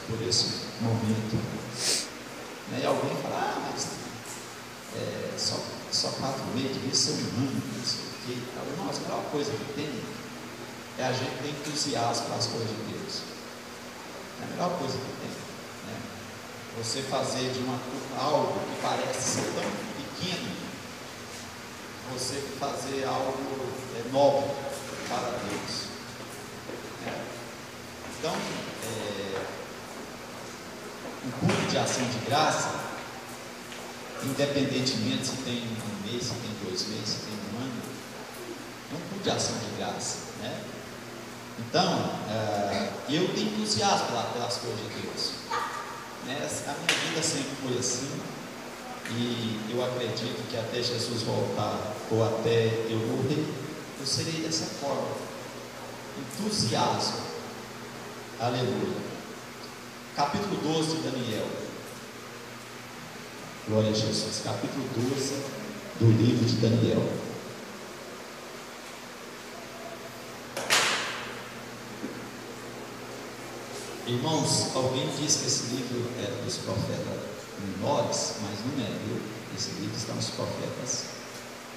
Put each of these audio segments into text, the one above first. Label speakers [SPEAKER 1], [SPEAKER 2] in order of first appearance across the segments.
[SPEAKER 1] por esse momento. E alguém fala, mas só 4 meses, devia ser um ano, não sei o quê. Irmãos, a melhor coisa que tem é a gente ter entusiasmo para as coisas de Deus. É a melhor coisa que tem. Você fazer de algo que parece ser tão pequeno, você fazer algo novo para Deus. Então, um culto de ação de graça, independentemente se tem 1 mês, se tem 2 meses, se tem 1 ano, é um culto de ação de graça, Então, eu tenho entusiasmo pelas coisas de Deus. A minha vida sempre foi assim, e eu acredito que até Jesus voltar, ou até eu morrer, eu serei dessa forma. Entusiasmo. Aleluia. Capítulo 12 de Daniel. Glória a Jesus. Capítulo 12 do livro de Daniel. Irmãos, alguém diz que esse livro é dos profetas menores, mas não é, viu? Esse livro está nos profetas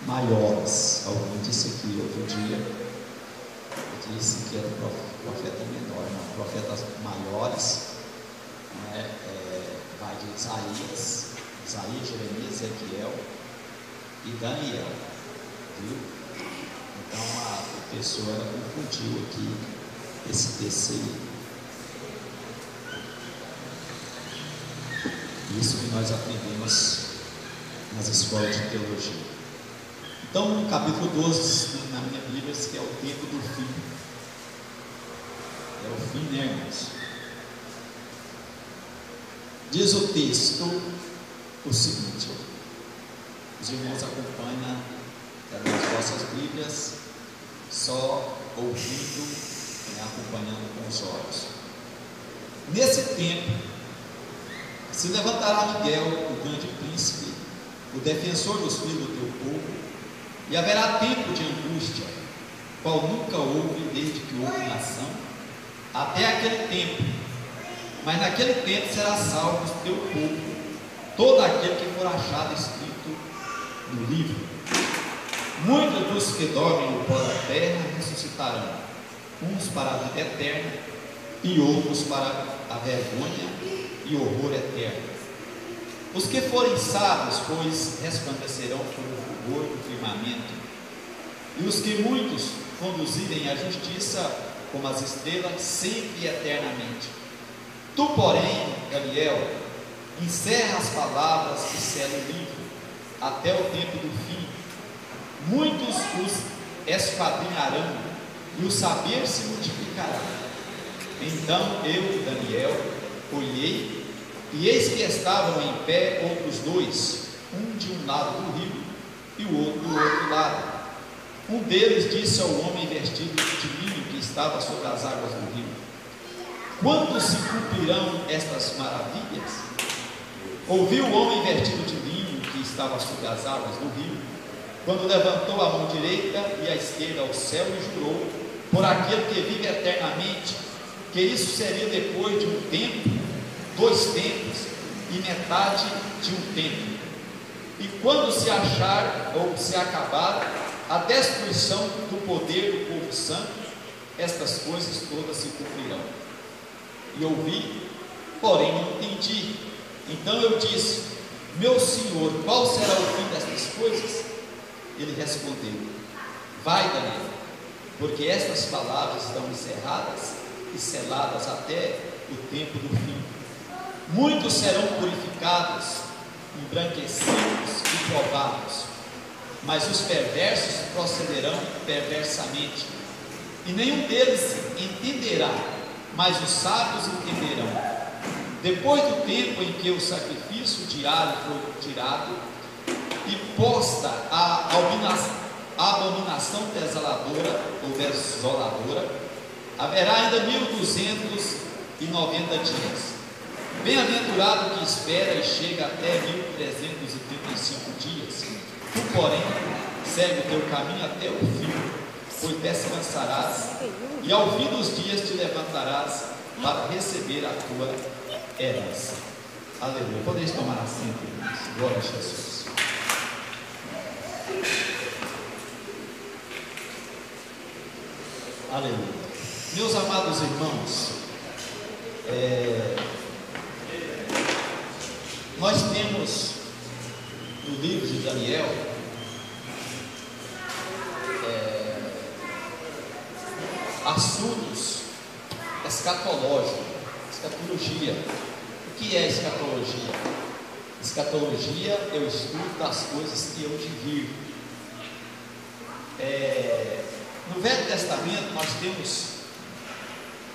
[SPEAKER 1] maiores. Alguém disse aqui outro dia, disse que era profeta menor, não, profetas maiores, vai de Isaías, Jeremias, Ezequiel e Daniel, viu? Então a pessoa confundiu aqui esse terceiro. Isso que nós aprendemos nas escolas de teologia. Então, no capítulo 12, na minha Bíblia, diz que é o tempo do fim. É o fim, irmãos? Diz o texto o seguinte: os irmãos acompanham nas vossas Bíblias, só ouvindo, acompanhando com os olhos. Nesse tempo, se levantará Miguel, o grande príncipe, o defensor dos filhos do teu povo, e haverá tempo de angústia, qual nunca houve desde que houve nação, até aquele tempo. Mas naquele tempo será salvo o teu povo, todo aquele que for achado escrito no livro. Muitos dos que dormem no pó da terra ressuscitarão, uns para a vida eterna, e outros para a vergonha e horror eterno. Os que forem sábios, pois resplandecerão como o fulgor do firmamento, e os que muitos conduzirem à justiça como as estrelas, sempre e eternamente. Tu, porém, Daniel, encerra as palavras e sela o livro, até o tempo do fim. Muitos os esquadrinharão, e o saber se multiplicará. Então eu, Daniel, olhei, e eis que estavam em pé outros 2, um de um lado do rio e o outro do outro lado. Um deles disse ao homem vestido de linho que estava sobre as águas do rio: quando se cumprirão estas maravilhas? Ouviu o homem vestido de linho que estava sobre as águas do rio, quando levantou a mão direita e a esquerda ao céu e jurou por aquele que vive eternamente, que isso seria depois de um tempo, 2 tempos e metade de um tempo. E quando se achar ou se acabar a destruição do poder do povo santo, estas coisas todas se cumprirão. E ouvi, porém não entendi. Então eu disse: meu senhor, qual será o fim destas coisas? Ele respondeu: vai, Daniel, porque estas palavras estão encerradas e seladas até o tempo do fim. Muitos serão purificados, embranquecidos e provados, mas os perversos procederão perversamente, e nenhum deles entenderá, mas os sábios entenderão. Depois do tempo em que o sacrifício diário foi tirado e posta a abominação desoladora ou desoladora, haverá ainda 1290 dias. Bem-aventurado que espera e chega até 1335 dias. Tu, porém, segue o teu caminho até o fim, pois descansarás, e ao fim dos dias te levantarás para receber a tua herança. Aleluia. Podeis tomar assento, irmãos. Glória a Jesus. Aleluia. Meus amados irmãos, nós temos no livro de Daniel assuntos escatológicos, escatologia. O que é escatologia? Escatologia é o estudo das coisas que hão de vir. No Velho Testamento nós temos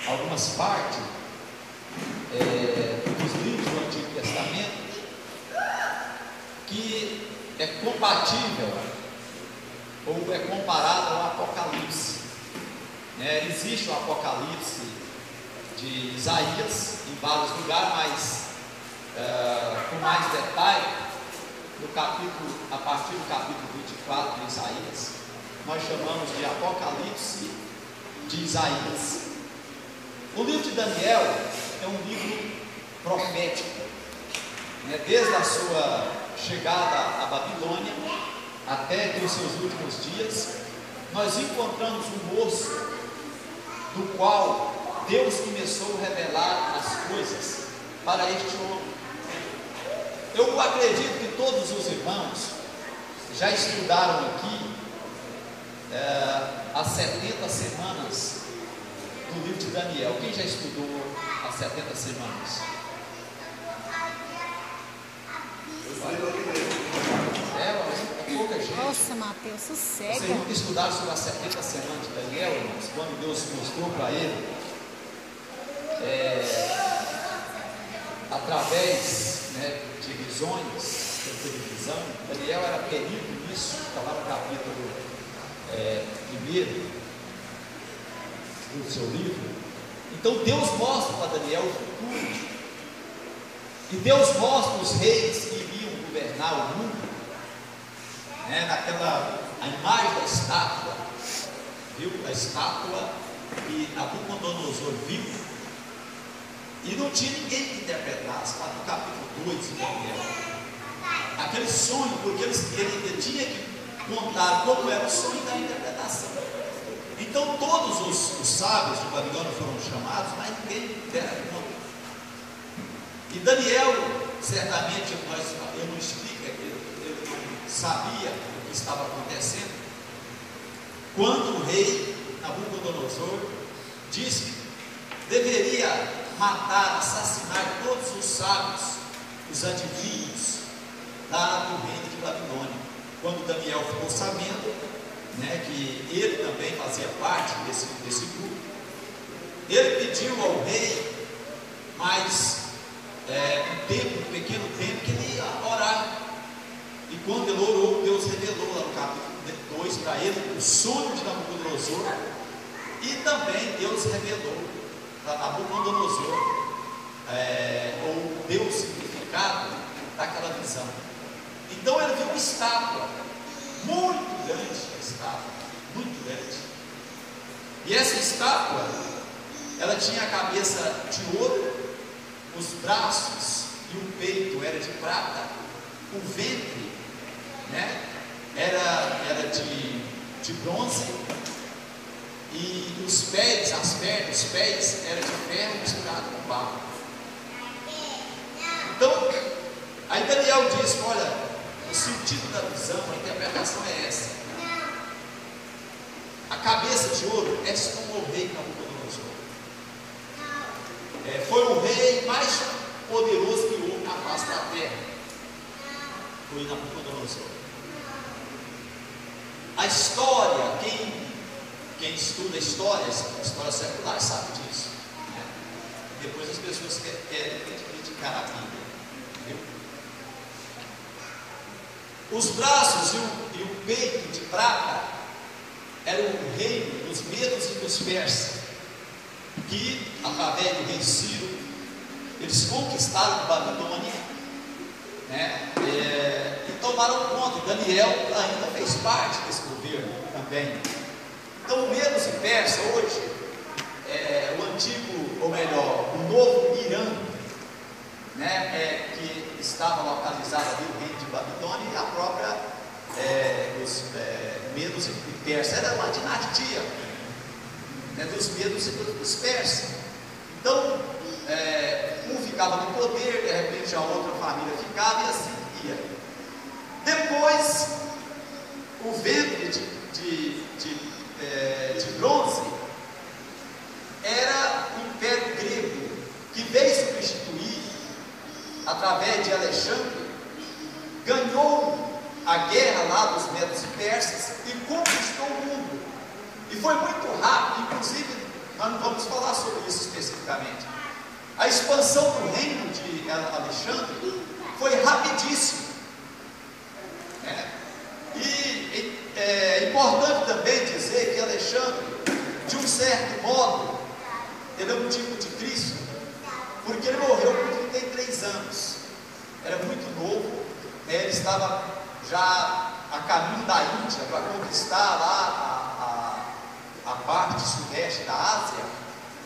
[SPEAKER 1] algumas partes dos livros do Antigo Testamento que é compatível ou é comparado ao Apocalipse. Existe o Apocalipse de Isaías em vários lugares, mas com mais detalhe, a partir do capítulo 24 de Isaías, nós chamamos de Apocalipse de Isaías. O livro de Daniel é um livro profético, desde a sua chegada à Babilônia até os seus últimos dias. Nós encontramos um moço do qual Deus começou a revelar as coisas para este homem. Eu acredito que todos os irmãos já estudaram aqui as 70 semanas do livro de Daniel. Quem já estudou as 70 semanas? É pouca gente.
[SPEAKER 2] Nossa, Mateus, sossega.
[SPEAKER 1] Vocês nunca estudaram sobre as 70 semanas de Daniel, irmãos? Quando Deus mostrou para ele, através de visões, de televisão. Daniel era perito nisso, estava no capítulo 1 do seu livro. Então Deus mostra para Daniel o futuro, e Deus mostra os reis que iriam governar o mundo, a imagem da estátua, viu? A estátua que Nabucodonosor viu, e não tinha ninguém que interpretasse. Está no capítulo 2 de Daniel, aquele sonho, porque ele tinha que contar como era o sonho da interpretação. Então todos os sábios de Babilônia foram chamados, mas ninguém dera conta. E Daniel, certamente, eu não explico, ele não sabia o que estava acontecendo, quando o rei Nabucodonosor disse que deveria matar, assassinar todos os sábios, os adivinhos lá do reino de Babilônia. Quando Daniel ficou sabendo que ele também fazia parte desse grupo, ele pediu ao rei mais um pequeno tempo, que ele ia orar. E quando ele orou, Deus revelou lá no capítulo 2 para ele o sonho de Nabucodonosor, e também Deus revelou para Nabucodonosor ou deu o significado daquela visão. Então ele viu uma estátua muito grande, muito grande. E essa estátua, ela tinha a cabeça de ouro, os braços e o peito era de prata, o ventre era de bronze, e os pés, as pernas, os pés eram de ferro misturado com barro. Então, aí Daniel disse: olha, o sentido da visão, a interpretação é essa. A cabeça de ouro é como o rei Nabucodonosor. Foi o rei mais poderoso que houve na face da terra. Foi Nabucodonosor. A história, quem estuda história secular sabe disso. Depois as pessoas querem criticar a Bíblia. Viu? Os braços e o peito de prata era o reino dos medos e dos persas, que através do rei Ciro eles conquistaram Babilônia, e tomaram conta. Daniel ainda fez parte desse governo também. Então, medos e persas hoje, o antigo ou melhor, o novo Irã, né, que estava localizado ali no reino de Babilônia, e a própria, os Medos e Persas, era uma dinastia, né, dos Medos e dos Persas. Então, um ficava no poder, de repente a outra família ficava, e assim ia. Depois, o ventre de bronze era o Império Grego, que veio substituir, através de Alexandre, ganhou a guerra lá dos Medos e Persas e conquistou o mundo. E foi muito rápido, inclusive nós não vamos falar sobre isso especificamente. A expansão do reino de Alexandre foi rapidíssima. E é importante também dizer que Alexandre, de um certo modo, ele é um tipo de Cristo, porque ele morreu com 33 anos, era muito novo, né? Ele estava já a caminho da Índia para conquistar lá a parte sudeste da Ásia,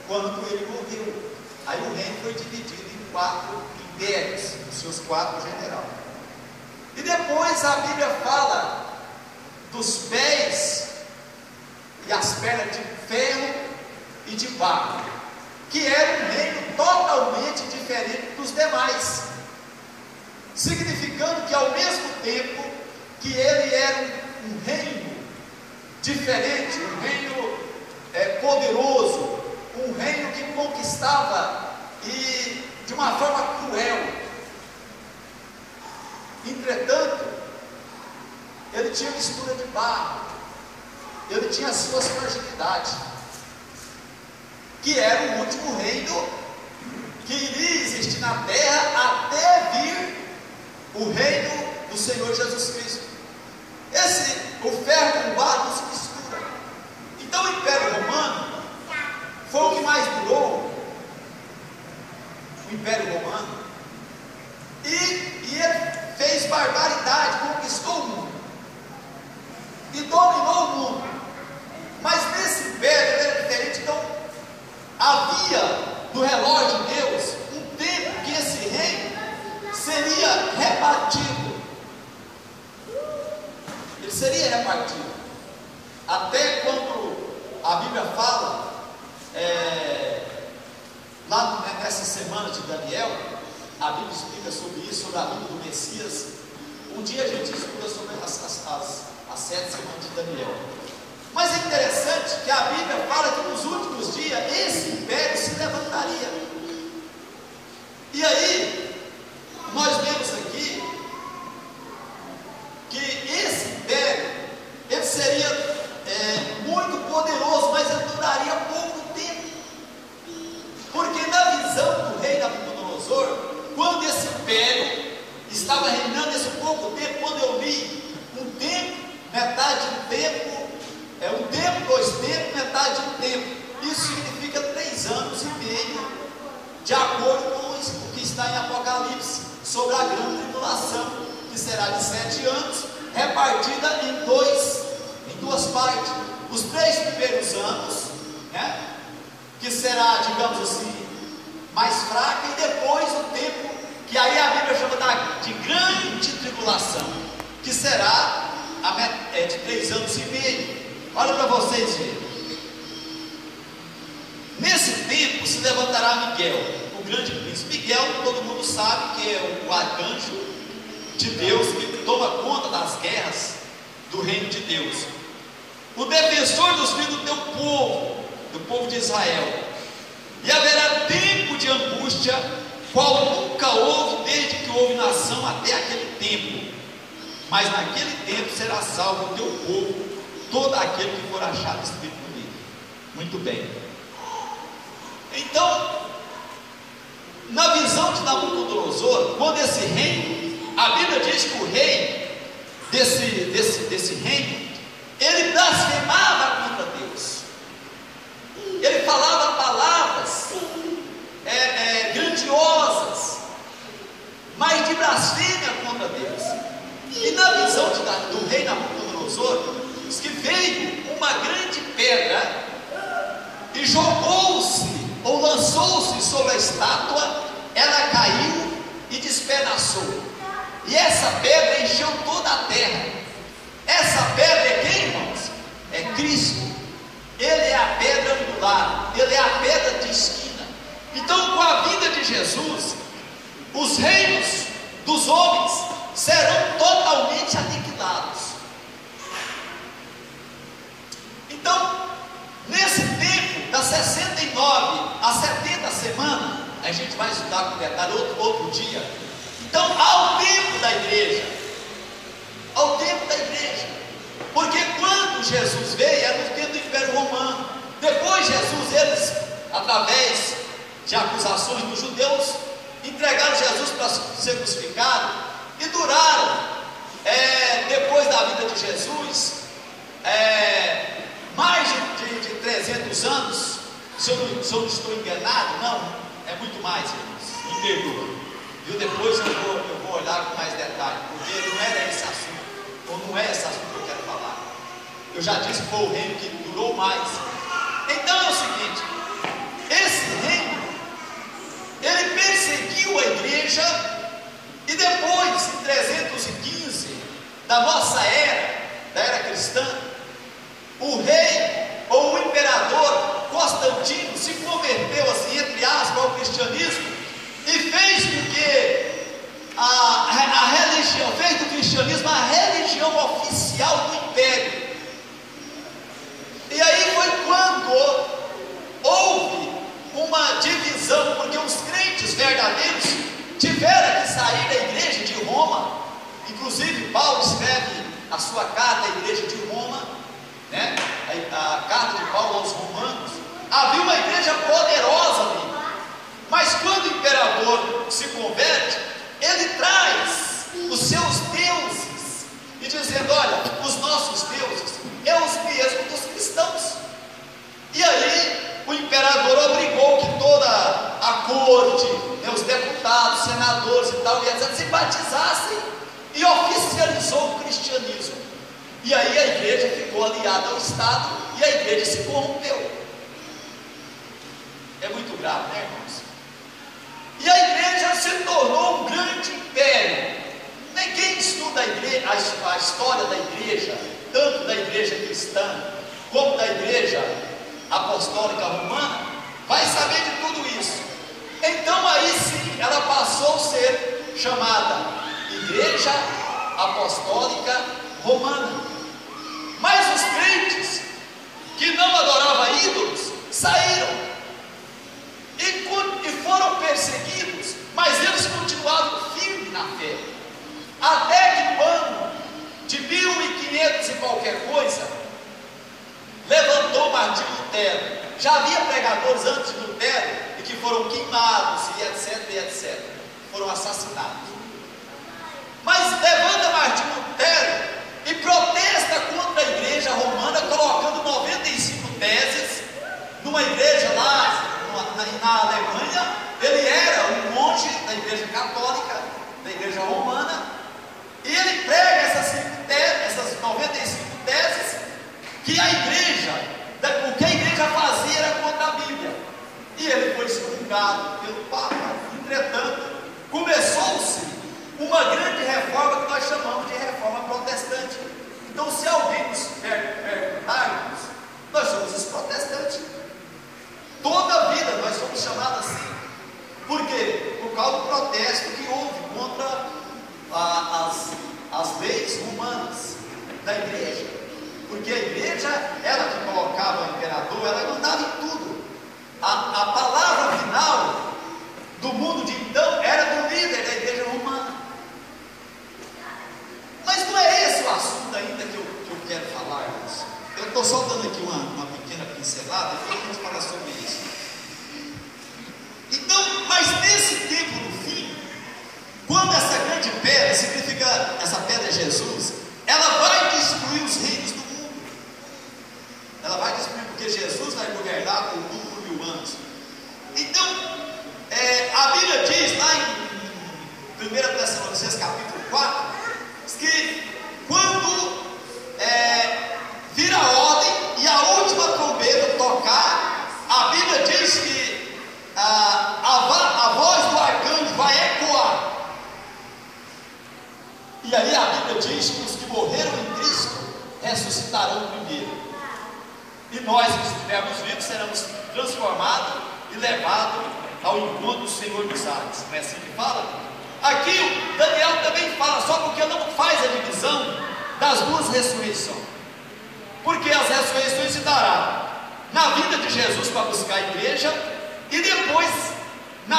[SPEAKER 1] quando ele morreu. Aí o reino foi dividido em 4 impérios, os seus 4 generais. E depois a Bíblia fala dos pés e as pernas de ferro e de barro, que era um reino totalmente diferente dos demais, significando que ao mesmo tempo que ele era um reino diferente, um reino poderoso, um reino que conquistava e de uma forma cruel. Entretanto, ele tinha mistura de barro, ele tinha as suas fragilidades, que era o último reino que iria existir na terra até vir o reino do Senhor Jesus Cristo. O ferro com o barro não se mistura. Então o Império Romano foi o que mais durou, o Império Romano, e ele fez barbaridade, conquistou o mundo e dominou o mundo. Mas nesse império ele era diferente. Então havia no relógio de Deus um tempo que esse reino seria repartido. Ele seria repartido até quando a Bíblia fala lá nessa semana de Daniel, a Bíblia explica sobre isso, sobre a vinda do Messias. Um dia a gente estuda sobre as 7 semanas de Daniel. Mas é interessante que a Bíblia fala que nos últimos dias esse império se levantaria. E aí, nós vemos aqui que esse império, ele seria muito poderoso, mas ele duraria pouco tempo. Porque na visão do rei Nabucodonosor, quando esse império estava reinando esse pouco tempo, quando eu li um tempo, metade de um tempo, um tempo, 2 tempos, metade de um tempo, isso significa 3 anos e meio, de acordo com o que está em Apocalipse, sobre a grande tribulação, que será de 7 anos, repartida em 2 partes. Os 3 primeiros anos, né, que será, digamos assim, mais fraca, e depois o tempo que aí a Bíblia chama de grande tribulação, que será de 3 anos e meio. Olha para vocês verem. Nesse tempo se levantará Miguel, o grande príncipe. Miguel, todo mundo sabe que é o arcanjo de Deus, que toma conta das guerras do reino de Deus, o defensor dos filhos do teu povo, do povo de Israel. E haverá tempo de angústia, qual nunca houve desde que houve nação até aquele tempo. Mas naquele tempo será salvo o teu povo, todo aquele que for achado escrito no livro. Muito bem. Então, na visão de Nabucodonosor, quando esse reino, a Bíblia diz que o rei desse reino, ele blasfemava contra Deus. Ele falava palavras grandiosas, mas de blasfêmia contra Deus. E na visão do rei Nabucodonosor, diz que veio uma grande pedra e jogou-se ou lançou-se sobre a estátua, ela caiu e despedaçou. E essa pedra encheu toda a terra. Essa pedra é quem, irmãos? É Cristo. Ele é a pedra angular, ele é a pedra de esquina. Então, com a vinda de Jesus, os reinos dos homens serão totalmente aniquilados. Então, nesse tempo, das 69 a 70 semanas, a gente vai estudar com detalhe outro dia. Então, ao tempo da igreja, porque quando Jesus veio, era no tempo do Império Romano. Depois Jesus, eles, através de acusações dos judeus, entregaram Jesus para ser crucificado, e duraram, depois da vida de Jesus, mais de 300 anos, se eu não estou enganado. Não, é muito mais, irmãos, me perdoa, viu? Depois eu vou olhar com mais detalhe, porque não era esse assunto, ou não é esse assunto que eu quero falar. Eu já disse que foi o reino que durou mais. Então é o seguinte, esse reino, ele perseguiu a igreja, e depois, em 315 da nossa era, da era cristã, o rei ou o imperador Constantino se converteu, assim, entre aspas, ao cristianismo, e fez com que a religião, fez do cristianismo a religião oficial do império. E aí foi quando houve uma divisão, porque os crentes verdadeiros tiveram que sair da igreja de Roma. Inclusive Paulo escreve a sua carta à igreja de Roma, né? A carta de Paulo aos Romanos. Havia uma igreja poderosa ali, mas quando o imperador se converte, ele traz os seus deuses, e dizendo: olha, os nossos deuses é os mesmos dos cristãos. E aí o imperador obrigou que toda a corte, né, os deputados, senadores e tal, e etc., se batizassem, e oficializou o cristianismo. E aí a igreja ficou aliada ao Estado, e a igreja se corrompeu. É muito grave, né, irmãos? E a igreja se tornou um grande império. Quem estuda a história da igreja, tanto da igreja cristã como da igreja apostólica romana, vai saber de tudo isso. Então aí sim ela passou a ser chamada Igreja Apostólica Romana. Mas os crentes que não adoravam ídolos saíram e foram perseguidos, mas eles continuaram firmes na fé, até que no ano de 1500 e qualquer coisa, levantou Martinho Lutero. Já havia pregadores antes de Lutero e que foram queimados e etc, foram assassinados. Mas levanta Martinho Lutero e protesta contra a igreja romana, colocando 95 teses numa igreja lá na Alemanha. Ele era um monge da igreja católica, da igreja romana, e ele prega essas 95 teses, que a igreja, o que a igreja fazia era contra a Bíblia, e ele foi excomungado pelo Papa. Entretanto, começou-se uma grande reforma que nós chamamos de reforma protestante. Então, se alguém nos perguntar, nós somos os protestantes. Toda a vida nós somos chamados assim. Por quê? Por causa do protesto que houve contra as leis romanas da igreja. Porque a igreja, ela que colocava o imperador, ela mandava em tudo. A palavra final do mundo de então era do líder da igreja romana. Mas não é esse o assunto ainda que eu quero falar, irmãos. Eu estou só dando aqui uma pequena pincelada, e depois vamos falar sobre isso. Então, mas nesse tempo no fim, quando essa grande pedra, significa, essa pedra é Jesus, ela vai destruir os reinos do mundo. Ela vai destruir, porque Jesus vai governar o mundo por 1000 anos. Então, a Bíblia diz lá em 1 Tessalonicenses capítulo 4, que quando vir a ordem e a última trombeta tocar, a Bíblia diz que a voz do arcanjo vai ecoar. E aí a Bíblia diz que os que morreram em Cristo ressuscitarão primeiro. E nós que estivermos vivos seremos transformados e levados ao encontro do Senhor dos ares. Não é assim que fala? Aqui Daniel também fala, só porque não faz a divisão das duas ressurreições. Porque as ressurreições se dará na vinda de Jesus para buscar a igreja, e depois na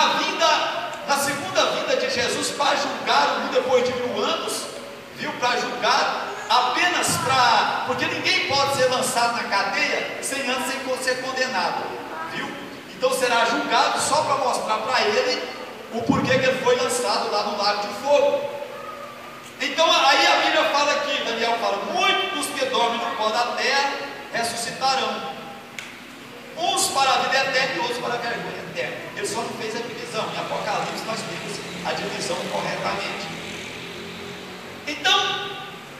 [SPEAKER 1] segunda vinda de Jesus para julgar o mundo depois de 1000 anos, viu? Para julgar apenas porque ninguém pode ser lançado na cadeia sem antes ser condenado, viu? Então será julgado só para mostrar para ele o porquê que ele foi lançado lá no lago de fogo. Então aí a Bíblia fala aqui, Daniel fala: muitos dos que dormem no pó da terra ressuscitarão, uns para a vida eterna e outros para a vergonha eterna. Ele só não fez a divisão. Em Apocalipse nós temos a divisão corretamente. Então,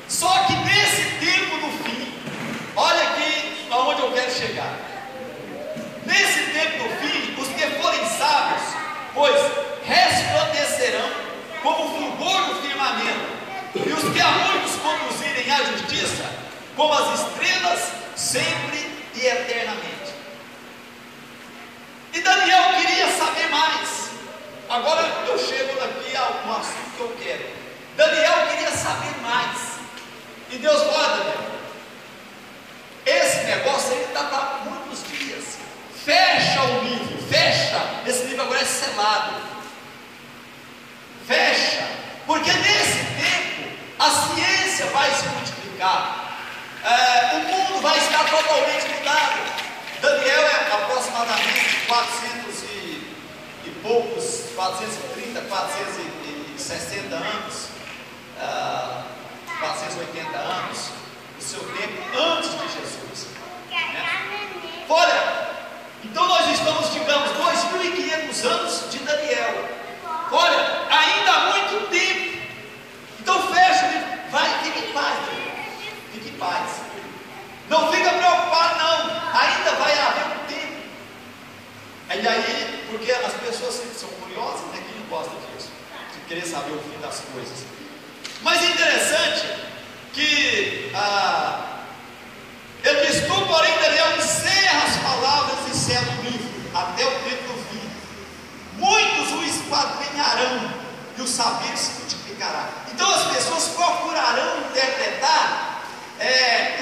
[SPEAKER 1] só que nesse tempo do fim, olha aqui aonde eu quero chegar. Nesse tempo do fim, os que forem sábios, pois resplandecerão como o fulgor do firmamento, e os que a muitos conduzirem à justiça, como as estrelas, sempre e eternamente. E Daniel queria saber mais. Agora eu chego daqui a um assunto que eu quero. Daniel queria saber mais. E Deus falou: olha, Daniel, esse negócio aí está para muitos dias. Fecha o livro, fecha. Esse livro agora é selado. Fecha, porque nesse tempo a ciência vai se multiplicar. O mundo vai estar totalmente mudado. Daniel é aproximadamente 400 e poucos, 430, 460 anos, 480 anos, o seu tempo antes de Jesus, né? Olha, então nós estamos, digamos, 2500 anos de Daniel. Olha, ainda há muito tempo. Então fecha, vai, fique em paz, fique em paz. Não fica preocupado, não. Ainda vai haver um tempo. E aí, porque as pessoas sempre são curiosas, né? Quem não gosta disso, de querer saber o fim das coisas. Mas é interessante que ele diz: tu, porém, Daniel, encerra as palavras e encerra o livro até o tempo do fim. Muitos o esquadrinharão e o saber se multiplicará. Então as pessoas procurarão interpretar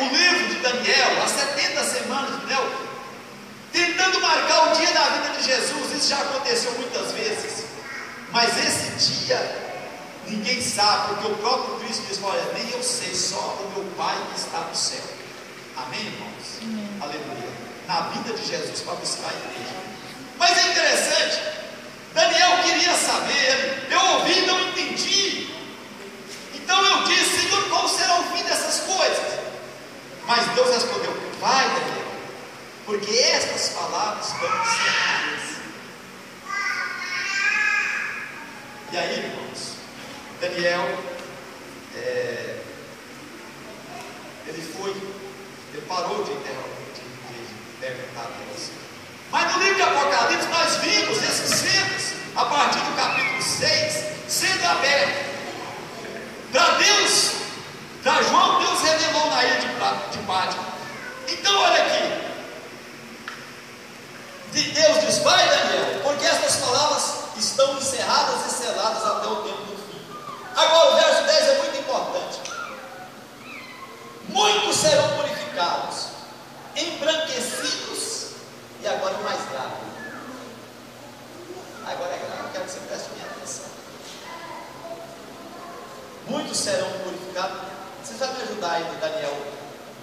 [SPEAKER 1] o livro de Daniel, as 70 semanas de Daniel, tentando marcar o dia da vida de Jesus. Isso já aconteceu muitas vezes, mas esse dia ninguém sabe, porque o próprio Cristo diz: olha, nem eu sei, só o meu Pai que está no céu. Amém, irmãos? Amém. Aleluia. Na vida de Jesus para buscar a igreja. Mas é interessante, Daniel queria saber, eu ouvi e não entendi. Então eu disse: Senhor, qual será o fim dessas coisas? Mas Deus respondeu: vai, Daniel, porque estas palavras estão encerradas. E aí, irmãos, Daniel, ele parou de perguntar a Deus. Mas no livro de Apocalipse nós vimos esses selos, a partir do capítulo 6, sendo abertos. Para Deus, para João, Deus revelou na ilha de Patmos. Então olha aqui, Deus diz: vai, Daniel, porque estas palavras estão encerradas e seladas até o tempo do fim. Agora o verso 10 é muito importante. Muitos serão purificados, embranquecidos. E agora o mais grave. Agora é grave, quero que você preste minha atenção. Muitos serão purificados. Você vai me ajudar aí no Daniel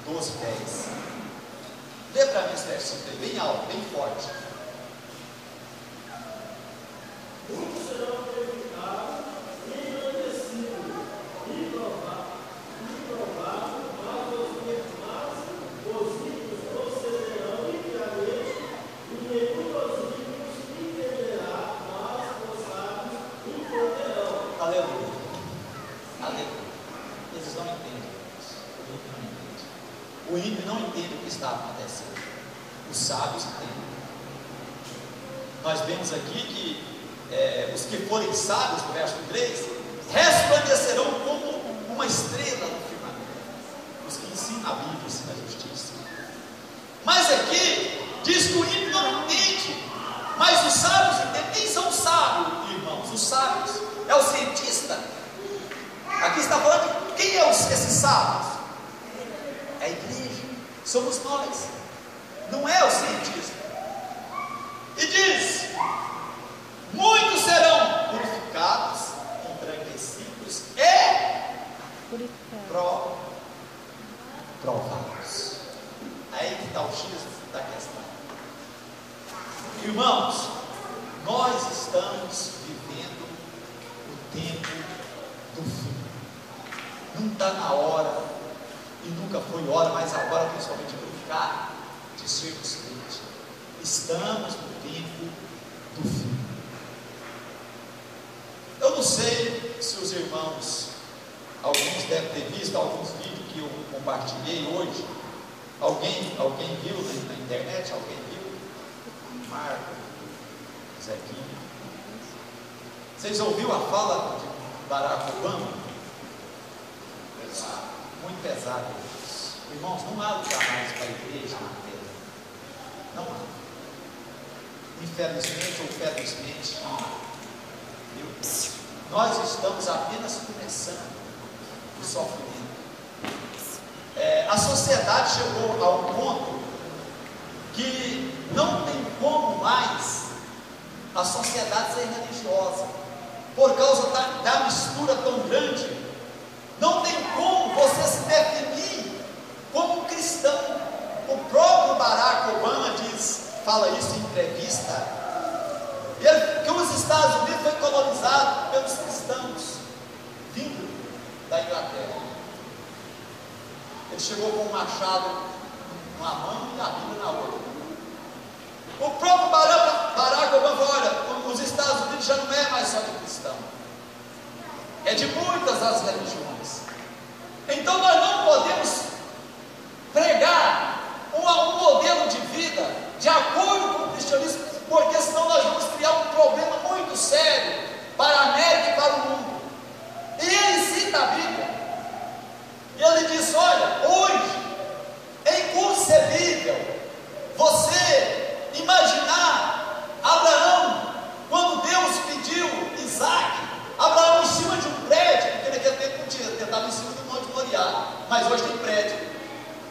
[SPEAKER 1] 12, 10. Lê para mim esse versículo aí, bem alto, bem forte.
[SPEAKER 2] Muitos serão purificados, embranquecidos, improváveis, mas os ricos procederão impiamente, e nenhum dos ricos entenderá, mas os sábios entenderão.
[SPEAKER 1] Aleluia. Aleluia. Eles não entendem. O ímpio não entende o que está acontecendo. Os sábios entendem. nós vemos aqui que os que forem sábios, no verso 3, resplandecerão como uma estrela no firmamento. Os que ensinam a Bíblia, ensinam a justiça. Mas aqui diz que o ímpio não entende, mas os sábios entendem. Quem são os sábios, irmãos? Os sábios é o cientista. Aqui está falando de quem é esses sábios? É a igreja, somos nós, não é o cientista. E diz: muitos serão purificados, embranquecidos e provados. Aí que está o X da questão. Irmãos, nós estamos vivendo o tempo do fim. Não está na hora, e nunca foi hora, mas agora principalmente para ficar, de sermos crentes. Estamos no tempo do fim. Eu não sei se os irmãos, alguns devem ter visto alguns vídeos que eu compartilhei hoje. Alguém viu na internet? Alguém viu? Marco, Zequinha. Vocês ouviram a fala de Barack Obama? Muito pesado. Irmãos, não há lugar mais para a igreja na terra. Não há. Infelizmente ou felizmente, nós estamos apenas começando o sofrimento. A sociedade chegou a um ponto que não tem como mais a sociedade ser religiosa, por causa da mistura tão grande. Não tem como você se definir como um cristão. O próprio Barack Obama fala isso em entrevista, que os Estados Unidos foi colonizado pelos cristãos vindo da Inglaterra. Ele chegou com um machado numa mão e a Bíblia na outra. O próprio Barack Obama falou: olha, os Estados Unidos já não é mais só de cristão, é de muitas as religiões. Então nós não podemos pregar um modelo de vida de acordo com o cristianismo, porque senão nós vamos criar um problema muito sério para a América e para o mundo. E ele cita a Bíblia. E ele diz: olha, hoje é inconcebível você imaginar Abraão, quando Deus pediu Isaac, Abraão em cima de um prédio, porque naquele tempo não tinha, estava em cima do Monte Moriá, mas hoje tem prédio,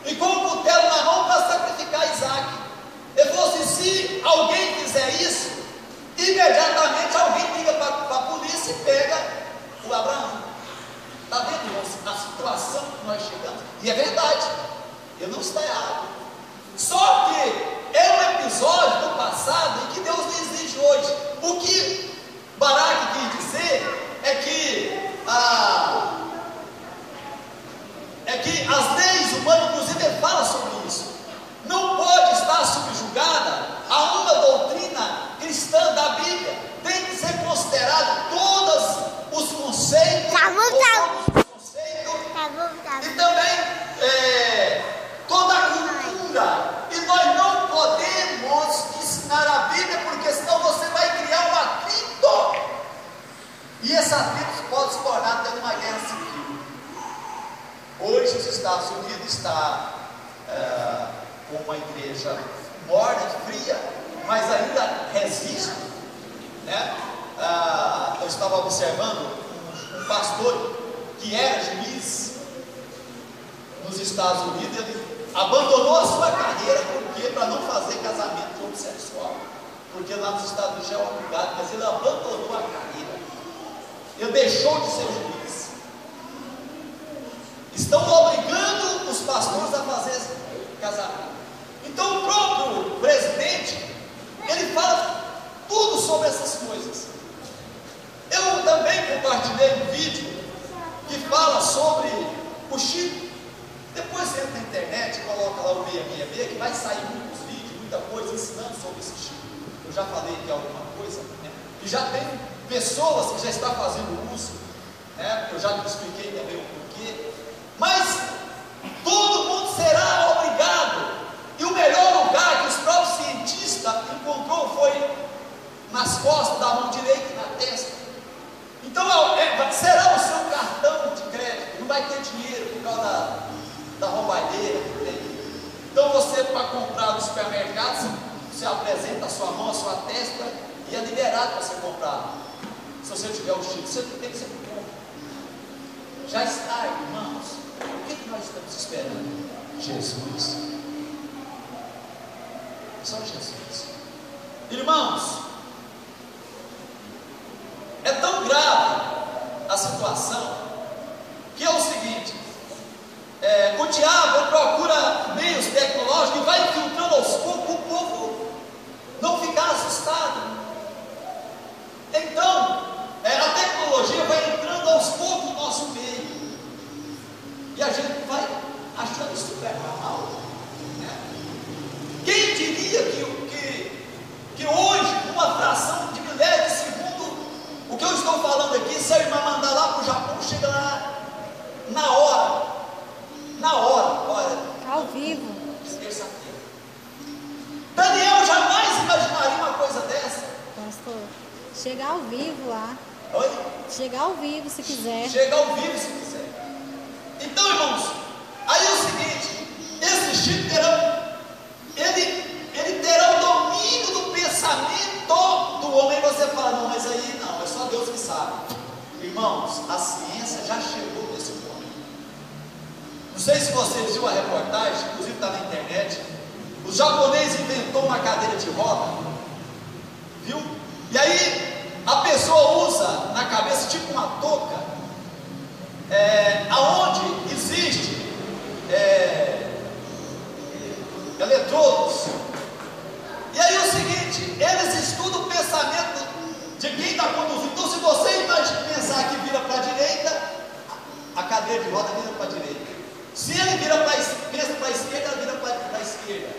[SPEAKER 1] e com o cutelo na mão para sacrificar Isaac. Ele falou assim: se alguém fizer isso, imediatamente alguém liga para a polícia e pega o Abraão. Está vendo, irmãos, a situação que nós chegamos? E é verdade, ele não está errado. Só que é um episódio do passado em que Deus nos exige hoje. O que Barack quis dizer é que as leis humanas, inclusive ele fala sobre isso, não pode estar subjugada a uma doutrina cristã da Bíblia. Tem que ser considerado todos os conceitos, e também toda a cultura. E nós não podemos ensinar a Bíblia, porque senão você vai criar um atrito, e esse atrito pode se tornar até uma guerra civil. Hoje os Estados Unidos está com uma igreja morna, fria, mas ainda resiste, né? Eu estava observando um pastor que era juiz nos Estados Unidos. Ele abandonou a sua carreira, porque para não fazer casamento homossexual, porque lá nos Estados Unidos já é obrigado, mas ele abandonou a carreira, ele deixou de ser juiz. Estão obrigando os pastores a fazer casamento. Então o próprio presidente, ele fala tudo sobre essas coisas. Eu também compartilhei um vídeo que fala sobre o chip. Depois você entra na internet, coloca lá o 666, que vai sair muitos vídeos, muita coisa ensinando sobre esse chip. Eu já falei aqui alguma coisa, né? E já tem pessoas que já estão fazendo uso, né? Eu já expliquei também o porquê. Mas todo mundo será obrigado. E o melhor lugar que os próprios cientistas encontrou foi nas costas da mão direita e na testa. Então será o seu cartão de crédito, não vai ter dinheiro por causa da roubalheira que tem. Então você, para comprar no supermercado, você apresenta a sua mão, a sua testa, e é liberado para você comprar. Se você tiver o chip, você tem que ser compra. Já está, irmãos. O que nós estamos esperando? Jesus. Só Jesus. Irmãos, é tão grave a situação que é o seguinte: o diabo procura meios tecnológicos e vai infiltrando aos poucos o povo não ficar assustado. Então, a tecnologia vai entrando aos poucos no nosso meio e a gente vai achando isso super normal, né? Quem diria que hoje, numa fração de milésimos de segundo, o que eu estou falando aqui, se a irmã mandar lá para o Japão, chega lá na hora, olha,
[SPEAKER 3] ao vivo.
[SPEAKER 1] Terça-feira. Daniel jamais imaginaria uma coisa dessa.
[SPEAKER 3] Pastor, chegar ao vivo lá.
[SPEAKER 1] Oi?
[SPEAKER 3] Chegar ao vivo se quiser.
[SPEAKER 1] Chega ao vivo se quiser. Então, irmãos, aí é o seguinte: esse chip ele terá o domínio do pensamento do homem. E você fala, não, mas aí não, é só Deus que sabe. Irmãos, a ciência já chegou nesse ponto. Não sei se vocês viram a reportagem, inclusive está na internet. O japonês inventou uma cadeira de roda, viu? E aí a pessoa usa na cabeça tipo uma touca, aonde existe eletrodos. E aí o seguinte, eles estudam o pensamento de quem está conduzindo. Então, se você pensar que vira para a direita, a cadeira de roda vira para a direita. Se ele pensa para a esquerda, ela vira para a esquerda.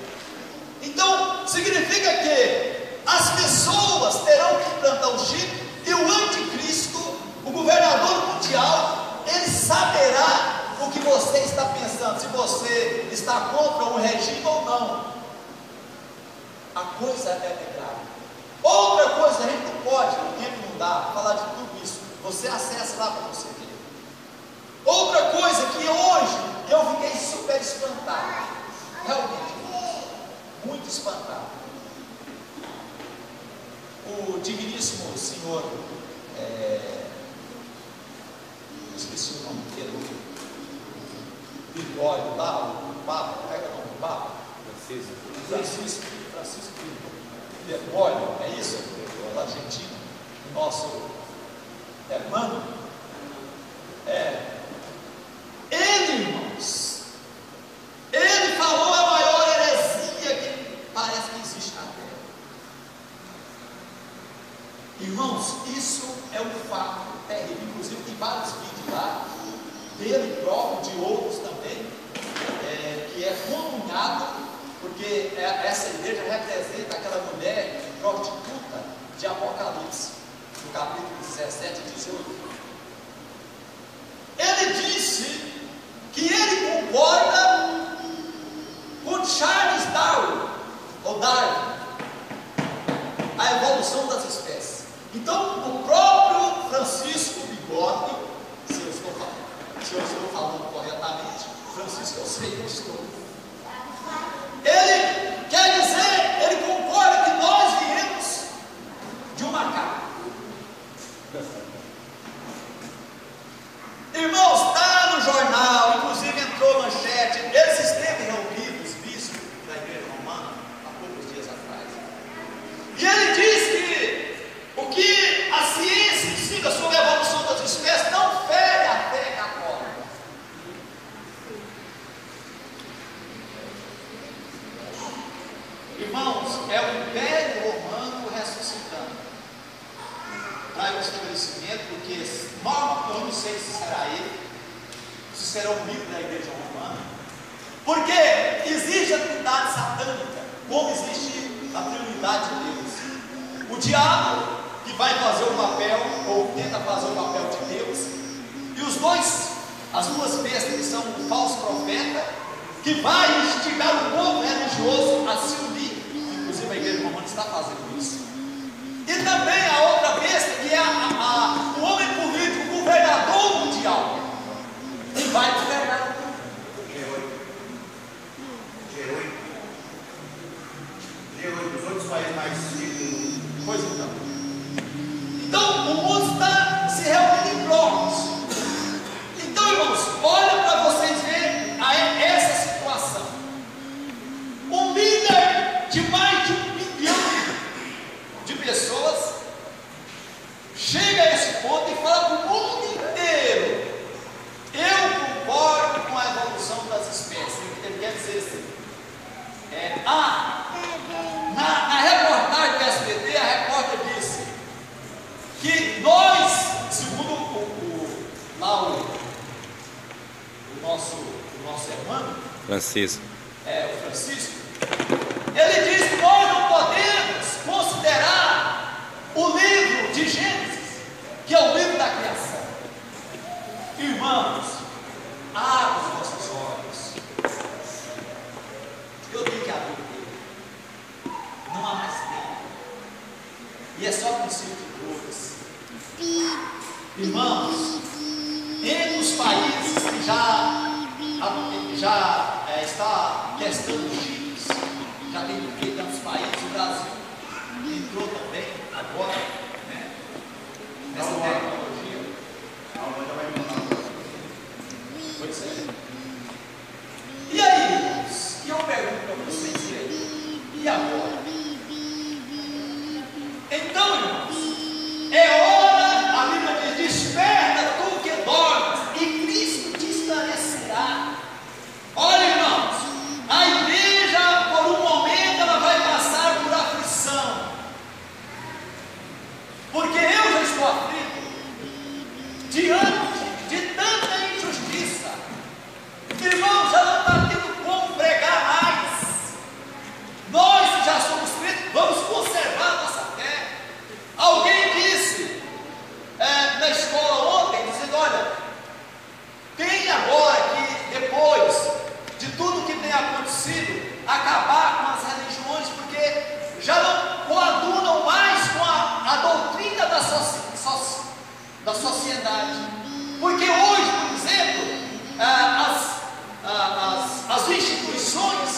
[SPEAKER 1] Então, significa que as pessoas terão que implantar o chip, e o anticristo, o governador mundial, ele saberá o que você está pensando, se você está contra um regime ou não. A coisa é grave. Outra coisa, a gente não pode, o tempo não dá, falar de tudo isso. Você acessa lá para você ver. Outra coisa que hoje eu fiquei super espantado, realmente, muito espantado. O digníssimo senhor, esqueci o nome dele, Gregório lá, o Papa, pega o nome do Papa? Francisco Gregório, é isso? Da Argentina, o nosso hermano. Ele, irmãos, ele falou a maior heresia que parece que existe na terra. Irmãos, isso é um fato terrível. Inclusive tem vários vídeos lá, dele próprio, de outros também, que é comunhado, porque essa igreja representa aquela mulher prostituta de Apocalipse, no capítulo 17 e 18. Ele disse que ele concorda com Charles Darwin, ou Darwin, a evolução das espécies. Então, o próprio Francisco Bigode, se eu estou falando corretamente, Francisco, eu sei que eu estou. Ele quer dizer, ele concorda que nós viemos de um macaco. Irmãos, está no jornal, inclusive entrou manchete. Eles esteve reunidos, bispos da igreja romana, há poucos dias atrás. E ele diz que o que a ciência ensina sobre a evolução das espécies não fere a fé católica. Irmãos, é o Império Romano ressuscitando. Traz o estabelecimento, porque eu não sei se será ele, se será um livro da igreja romana, porque existe a trindade satânica, como existe a trindade de Deus. O diabo, que vai fazer o papel, ou tenta fazer o papel de Deus, e as duas bestas, que são um falso profeta, que vai instigar o povo religioso a se unir. Inclusive a igreja romana está fazendo isso. E também a outra besta, que é o homem político, o governador mundial, que vai governar o mundo.
[SPEAKER 4] G8, os outros países mais ricos.
[SPEAKER 1] Pois então. Então, o mundo está se reunindo em blocos. Então, irmãos, olha para vocês verem essa situação. Um líder de mais de 1 bilhão de pessoas chega a esse ponto e fala para o mundo inteiro: eu concordo com a evolução das espécies. Ele quer dizer assim. Na reportagem do SBT, a repórter disse que nós, segundo o nosso irmão
[SPEAKER 5] Francisco,
[SPEAKER 1] o Francisco, ele diz que nós não podemos considerar o livro de Gênesis, que é o livro da criação. Irmãos, abra os vossos olhos. Eu digo que a Bíblia não há mais tempo, e é só princípio de dores. Irmãos, entre os países que já está testando chips, já tem feito nos países, o Brasil entrou também agora, né, nessa tecnologia. Pois é. E aí, irmãos, e eu pergunto para vocês, e agora? Então, irmãos, é hora, a Bíblia diz: desperta tu que dormes, e Cristo te esclarecerá. Olha, irmãos, a igreja, por um momento, ela vai passar por aflição, porque eu já estou aflito diante de tanta injustiça. Irmãos, já não está tendo como pregar mais. Nós que já somos crentes, vamos conservar a nossa fé. Alguém disse na escola ontem, dizendo: olha, tem agora que, depois de tudo que tem acontecido, acabar com as religiões, porque já não coadunam mais com a doutrina da sociedade. Porque hoje, por exemplo, as instituições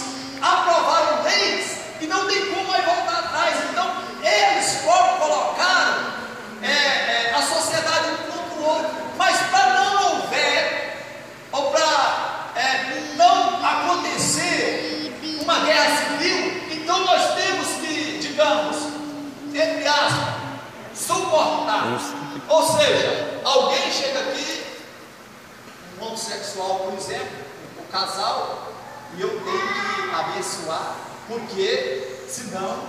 [SPEAKER 1] aprovaram leis e não tem como mais voltar atrás. Então, eles colocaram a sociedade um contra o outro. Mas para não houver, ou para não acontecer uma guerra civil, então nós temos que, digamos, entre aspas, suportar. Ou seja, alguém chega aqui, um homossexual, por exemplo, o casal, e eu tenho que abençoar, porque senão,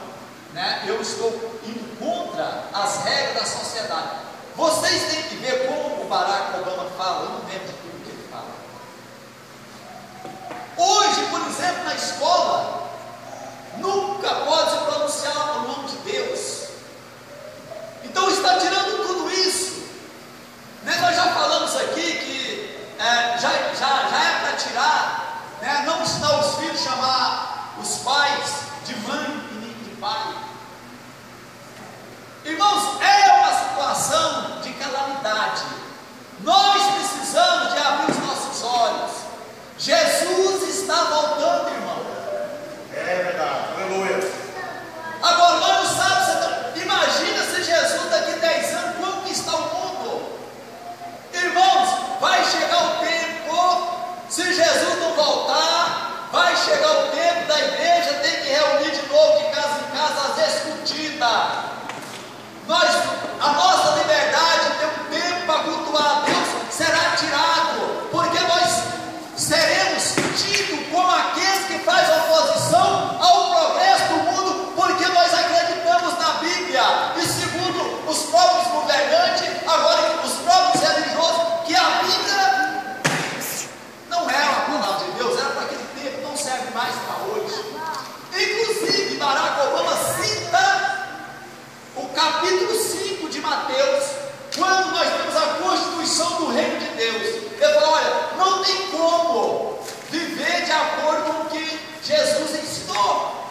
[SPEAKER 1] né, eu estou indo contra as regras da sociedade. Vocês têm que ver como o Barack Obama fala. Eu não lembro de tudo que ele fala. Hoje, por exemplo, na escola, nunca pode se pronunciar o nome de Deus. Então está tirando tudo isso, né? Nós já falamos aqui que já é para tirar, né? Não ensinar os filhos a chamar os pais de mãe e nem de pai. Irmãos, é uma situação de calamidade. Nós precisamos de abrir os nossos olhos. Jesus está voltando, irmão.
[SPEAKER 4] É verdade, aleluia.
[SPEAKER 1] Agora, nós não sabemos, imagina se Jesus daqui 10 anos, como que está o mundo? Irmãos, vai chegar o tempo, se Jesus não voltar, vai chegar o tempo da igreja ter que reunir de novo, de casa em casa, às escondidas. A nossa liberdade, ter um tempo para cultuar a Deus, será tirado, porque nós seremos tidos como aqueles que fazem oposição ao progresso do mundo, porque nós acreditamos na Bíblia, e segundo os próprios governantes, agora os próprios religiosos, que a Bíblia não era a palavra de Deus, era para aquele tempo, não serve mais para hoje. Inclusive, Barack Obama cita o capítulo 5 de Mateus, quando nós temos a constituição do reino de Deus. Ele fala: olha, não tem como viver de acordo com o que Jesus ensinou.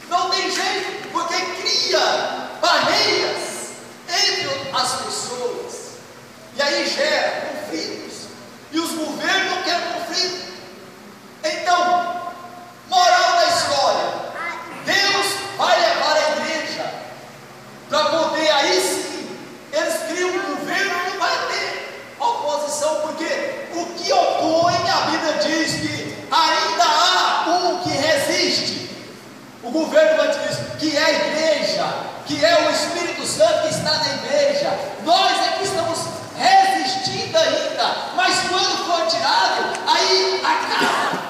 [SPEAKER 1] Não tem jeito, porque cria barreiras entre as pessoas, e aí gera conflitos, e os governos não querem conflito. Então, moral da história, Deus vai levar a igreja para poder, aí sim, eles criam um governo que vai ter oposição, porque o que opõe, a Bíblia diz que ainda há um que resiste. O governo vai dizer que é a igreja, que é o Espírito Santo que está na igreja. Nós é que estamos resistindo ainda, mas quando for tirado, aí acaba.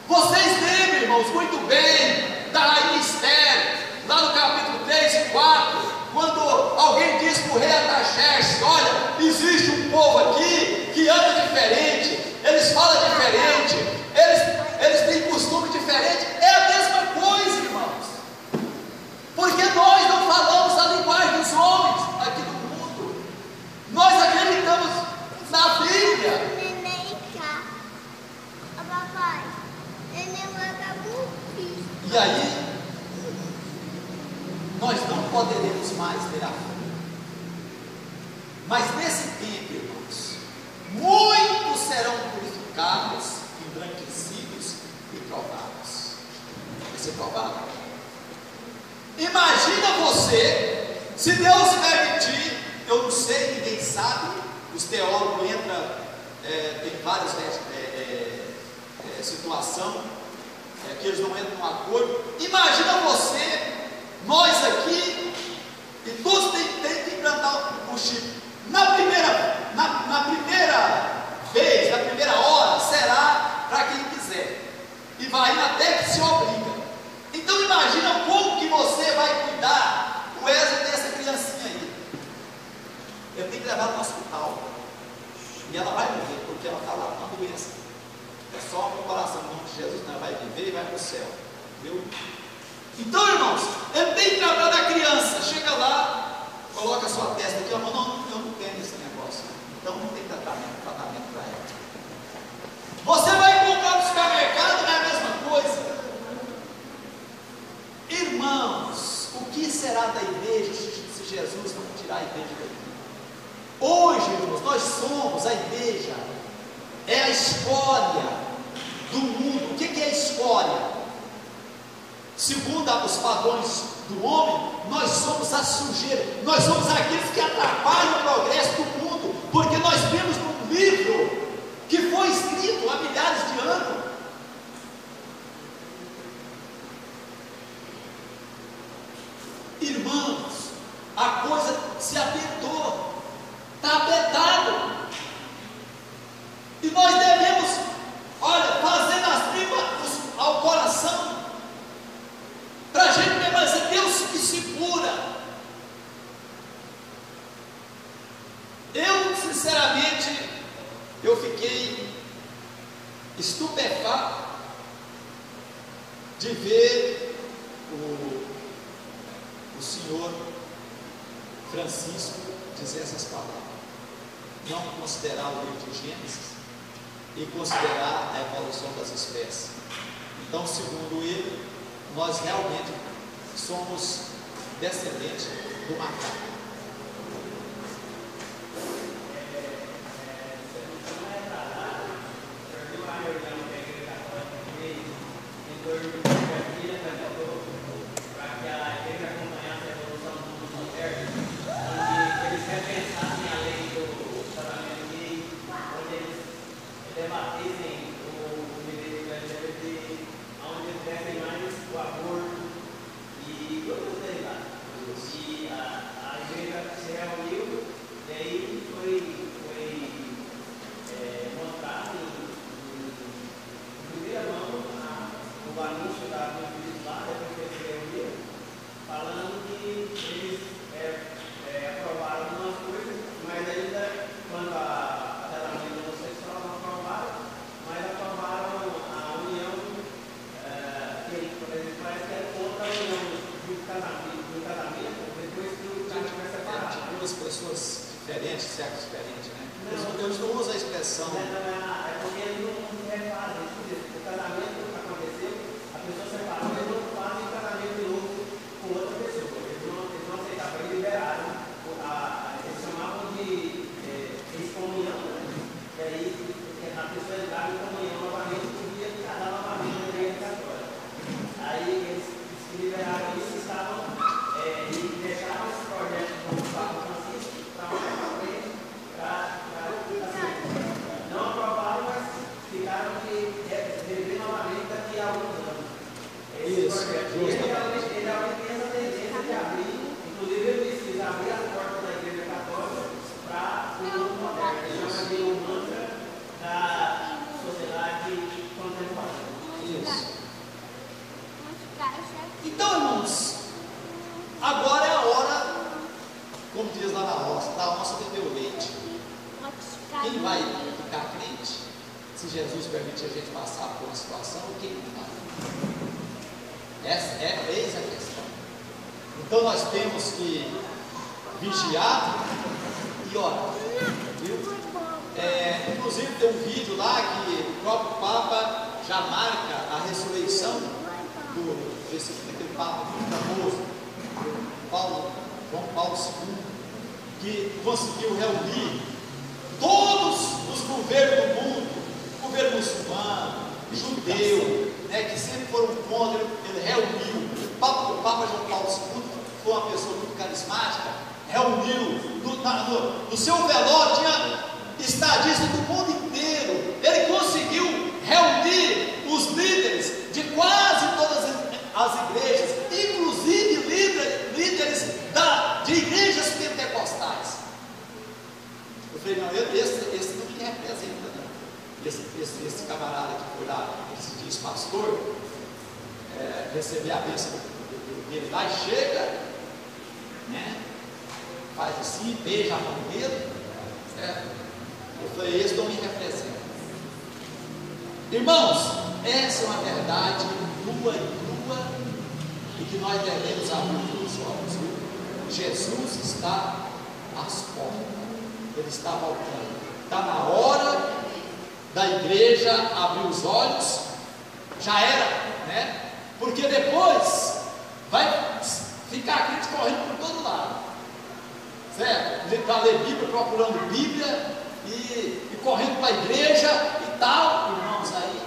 [SPEAKER 1] Vocês lembram, irmãos, muito bem da mistério, lá no capítulo 3 e 4, quando alguém diz para o rei Artaxerxes: olha, existe um povo aqui que anda diferente, eles falam diferente, eles têm costume diferente. É a mesma coisa, irmãos, porque nós não falamos a linguagem dos homens aqui do mundo, nós acreditamos na Bíblia. E aí, nós não poderemos mais ter a fé. Mas nesse tempo, irmãos, muitos serão purificados, embranquecidos e provados. Vai ser provado. Imagina você, se Deus permitir, eu não sei, ninguém sabe, os teólogos entram, tem várias situações, que eles não entram num acordo. Imagina você, nós aqui, e todos têm que implantar o chip. Na primeira vez, na primeira hora, será para quem quiser, e vai indo até que se obriga. Então imagina como que você vai cuidar o Wesley dessa criancinha aí. Eu tenho que levar no hospital, e ela vai morrer, porque ela está lá com uma doença. É só uma comparação, no nome de Jesus, ela vai viver e vai para o céu. Viu? Então, irmãos, ele tem que tratar da criança. Chega lá, coloca a sua testa aqui, eu não tenho esse negócio, então não tem tratamento para ela. Você vai comprar no supermercado, não é a mesma coisa. Irmãos, o que será da igreja se Jesus não tirar a igreja daqui? Hoje, irmãos, nós somos a igreja, é a escória do mundo. O que é a escória? Segundo os padrões do homem, nós somos a sujeira, nós somos aqueles que atrapalham o progresso do mundo, porque nós vemos num livro que foi escrito há milhares de anos. Irmãos, a coisa se apertou, está apertado, e nós devemos, olha, fazer nas tripas ao coração, para a gente permanecer. Deus que segura. Eu, sinceramente, eu fiquei estupefato de ver o senhor Francisco dizer essas palavras. Não considerar o livro de Gênesis e considerar a evolução das espécies. Então, segundo ele, nós realmente somos descendentes do macaco. da onça beber o leite. Quem vai ficar crente? Se Jesus permitir a gente passar por uma situação, quem não vai? Essa é eis a questão. Então nós temos que vigiar e orar. Viu? Inclusive tem um vídeo lá que o próprio Papa já marca a ressurreição daquele Papa muito famoso, João Paulo II, que conseguiu reunir todos os governos do mundo, governo muçulmano, judeu, que sempre foram contra, ele reuniu. O Papa João Paulo II foi uma pessoa muito carismática, reuniu, no seu velório tinha estadistas do mundo inteiro. Ele conseguiu reunir os líderes de quase todas as igrejas, inclusive líderes de igrejas pentecostais. Eu falei, não, esse não me representa, não. Esse camarada que foi lá, que se diz pastor, receber a bênção dele lá e chega, faz assim, beija a mão dele, certo? Eu falei, esse não me representa. Irmãos, essa é uma verdade nua e crua, e que nós devemos abrir os olhos, viu? Jesus está às portas, ele está voltando. Está na hora da igreja abrir os olhos, já era, porque depois vai ficar crente correndo por todo lado, certo? Para ler Bíblia, procurando Bíblia e correndo para a igreja e tal. Irmãos, aí,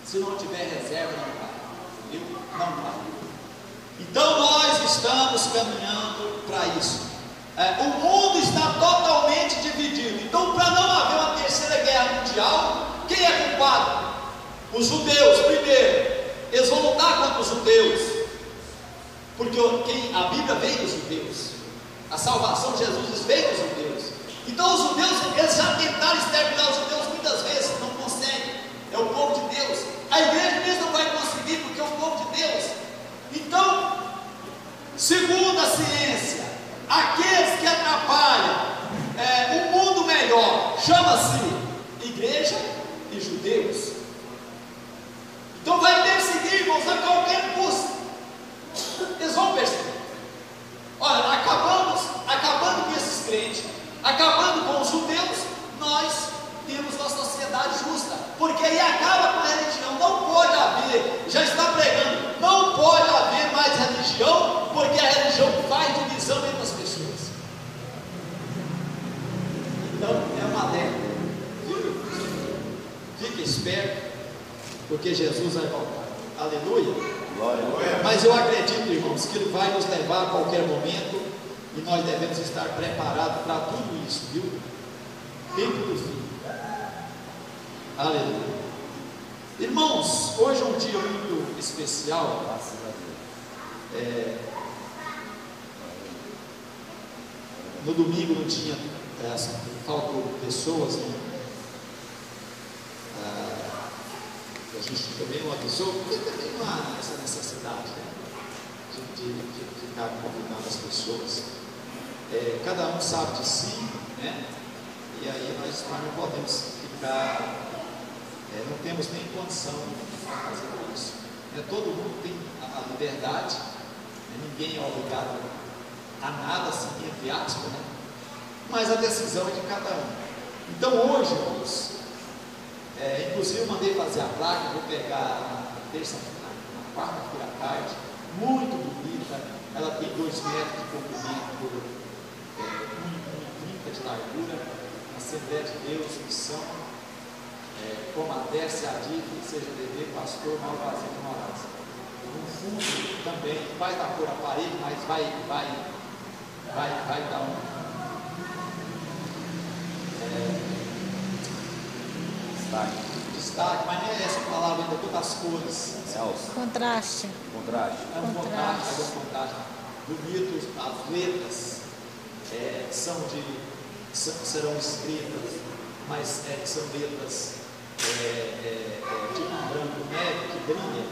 [SPEAKER 1] se não tiver reserva, não vai, viu? Não vai. Então nós estamos caminhando para isso. O mundo está totalmente dividido. Então, para não haver uma terceira guerra mundial, quem é culpado? Os judeus, primeiro. Eles vão lutar contra os judeus, porque a Bíblia veio dos judeus, a salvação de Jesus veio dos judeus. Então os judeus, eles já tentaram exterminar os judeus muitas vezes, não conseguem. É o povo de Deus. A igreja mesmo não vai conseguir, porque é o povo de Deus. Então, segundo a ciência, aqueles que atrapalham um mundo melhor, chama-se igreja e judeus. Então vai perseguir, irmãos, a qualquer custo. Eles vão perseguir. Olha, acabando com esses crentes, acabando com os judeus, nós temos uma sociedade justa, porque aí acaba com a religião. Não pode haver, já está pregando, não pode haver mais religião, porque a religião faz divisão entre as pessoas. Então é uma alerta, viu? Fique esperto, porque Jesus vai voltar. Aleluia. Glória. Mas eu acredito, irmãos, que Ele vai nos levar a qualquer momento, e nós devemos estar preparados para tudo isso, viu? Tempo do fim. Aleluia. Irmãos, hoje é um dia muito especial. Graças a Deus. No domingo não tinha, faltou pessoas, a gente também não avisou, porque também não há essa necessidade, de ficar convidando as pessoas. Cada um sabe de si, e aí nós não podemos ficar, não temos nem condição de fazer isso. Todo mundo tem a liberdade, ninguém é obrigado a nada, assim, entre aspas, mas a decisão é de cada um. Então hoje, irmãos, inclusive eu mandei fazer a placa, vou pegar na terça-feira, na quarta-feira à tarde, muito bonita. Ela tem 2 metros de comprimento por 1,30 de largura. Assembleia de Deus, missão, como a terça a dívida, seja dever, pastor, Malvazio de Moraes. No fundo também vai dar por a parede, mas vai dar um destaque, mas não é essa palavra ainda, todas as cores.
[SPEAKER 3] Contraste.
[SPEAKER 1] É um contraste bonito. As letras serão escritas, mas são letras de um branco neve que brilha,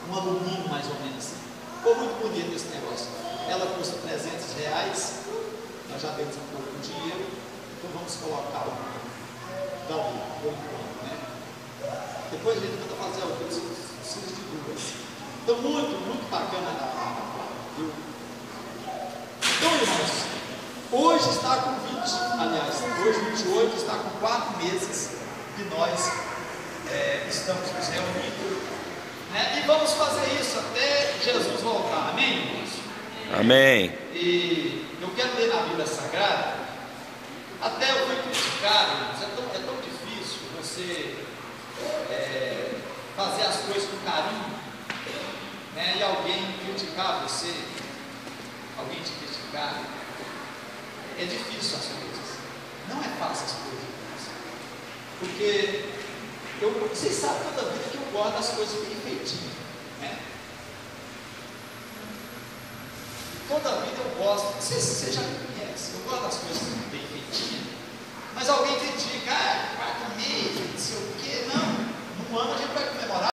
[SPEAKER 1] um alumínio mais ou menos assim. Ficou muito bonito esse negócio. Ela custa R$300, nós já temos um pouco de dinheiro, então vamos colocar o Davi, por enquanto, né? Depois a gente tenta fazer alguns de duas. Então, muito bacana viu? Então, irmãos, hoje está com 20, aliás, hoje 28, está com 4 meses que nós estamos nos reunindo, né? E vamos fazer isso até Jesus voltar, amém, irmãos?
[SPEAKER 5] Amém.
[SPEAKER 1] E eu quero ler na Bíblia Sagrada, até eu fui criticado, irmãos, é tão difícil você fazer as coisas com carinho, né? E alguém criticar você, alguém te criticar, é difícil as coisas, não é fácil as coisas, porque vocês sabem toda vida que eu gosto das coisas bem feitinhas, né? Toda vida eu gosto, você já me conhece, eu gosto das coisas bem feitinhas, mas alguém critica, 4 meses, não sei o que, não, num ano a gente vai comemorar